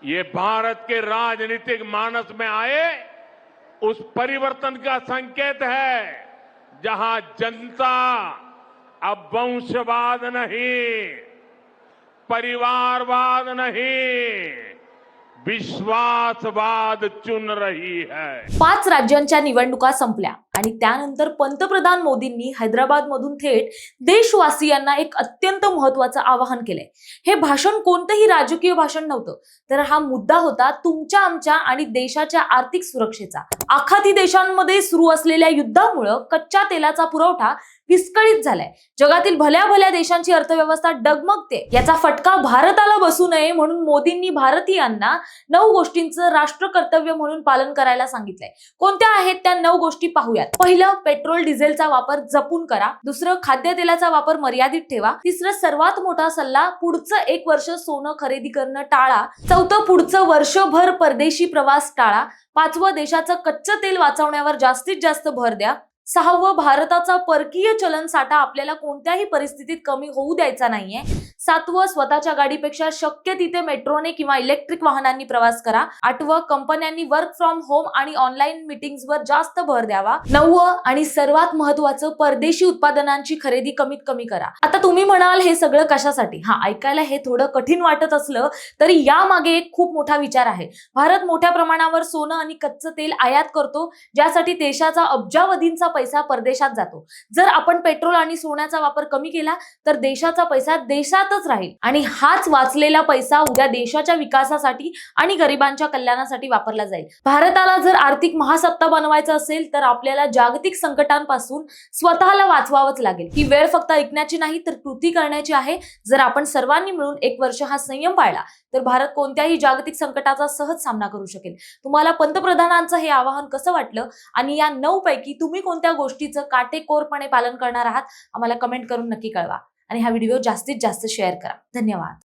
ये भारत के राजनीतिक मानस में आए उस परिवर्तन का संकेत है, जहां जनता अब वंशवाद नहीं, परिवारवाद नहीं, विश्वासवाद चुन रही है। 5 राज्यांच्या निवडणुका संपल्या आणि त्यानंतर पंतप्रधान मोदींनी हैदराबाद मधून थेट देशवासियांना एक अत्यंत महत्त्वाचं आवाहन केलंय। हे भाषण कोणतंही राजकीय भाषण नव्हतं, तर हा मुद्दा होता तुमच्या, आमच्या आणि देशाच्या आर्थिक सुरक्षेचा। आखाती देशांमध्ये सुरू असलेल्या युद्धामुळे कच्च्या तेलाचा पुरवठा विस्कळीत झालाय। जगातील भल्या भल्या देशांची अर्थव्यवस्था डगमगते। याचा फटका भारताला बसू नये म्हणून मोदींनी भारतीयांना 9 गोष्टींचं राष्ट्र कर्तव्य म्हणून पालन करायला सांगितलंय। कोणत्या आहेत त्या 9 गोष्टी पाहूयात। पहिलं, पेट्रोल डिझेलचा वापर जपून करा। दुसरं, खाद्यतेलाचा वापर मर्यादित ठेवा। तिसरं, सर्वात मोठा सल्ला, पुढचं 1 वर्ष सोनं खरेदी करणं टाळा। चौथं, पुढचं वर्षभर परदेशी प्रवास टाळा। पाचवं, देशाचं कच्चं तेल वाचवण्यावर जास्तीत जास्त भर द्या। 6वं, भारताचा परकीय चलन साठा आपल्याला कोणत्याही परिस्थितीत कमी होऊ द्यायचा नाहीये। 7वं, स्वतःच्या गाडीपेक्षा शक्य तिथे मेट्रोने किंवा इलेक्ट्रिक वाहनांनी प्रवास करा। 8वं, कंपन्यांनी वर्क फ्रॉम होम आणि ऑनलाईन मीटिंग्सवर जास्त भर द्यावा। 9वं आणि सर्वात महत्त्वाचं, परदेशी उत्पादनांची खरेदी कमीत कमी करा। आता तुम्ही म्हणाल हे सगळं कशासाठी? ऐकायला हे थोडं कठीण वाटत असलं तरी यामागे एक खूप मोठा विचार आहे। भारत मोठ्या प्रमाणावर सोनं आणि कच्चं तेल आयात करतो, ज्यासाठी देशाचा अब्जावधींचा पैसा परदेशात जातो। जर आपण पेट्रोल आणि सोन्याचा वापर कमी केला तर देशाचा पैसा देशातच राहील आणि हाच वाचलेला पैसा उद्या देशाच्या विकासासाठी आणि गरिबांच्या कल्याणासाठी वापरला जाईल। भारताला जर आर्थिक महासत्ता बनवायचं असेल तर आपल्याला जागतिक संकटांपासून स्वतःला वाचवावंच लागेल। ही वेळ फक्त ऐकण्याची नाही तर कृती करण्याची आहे। जर आपण सर्वांनी मिळून 1 वर्ष हा संयम पाळला तर भारत कोणत्याही जागतिक संकटाचा सहज सामना करू शकेल। तुम्हाला पंतप्रधानांचं हे आवाहन कसं वाटलं आणि या 9 पैकी तुम्ही कोणत्या गोष्टीचं काटेकोरपणे पालन करणार आहात आम्हाला कमेंट करून नक्की कळवा आणि हा व्हिडिओ जास्तीत जास्त शेअर करा। धन्यवाद।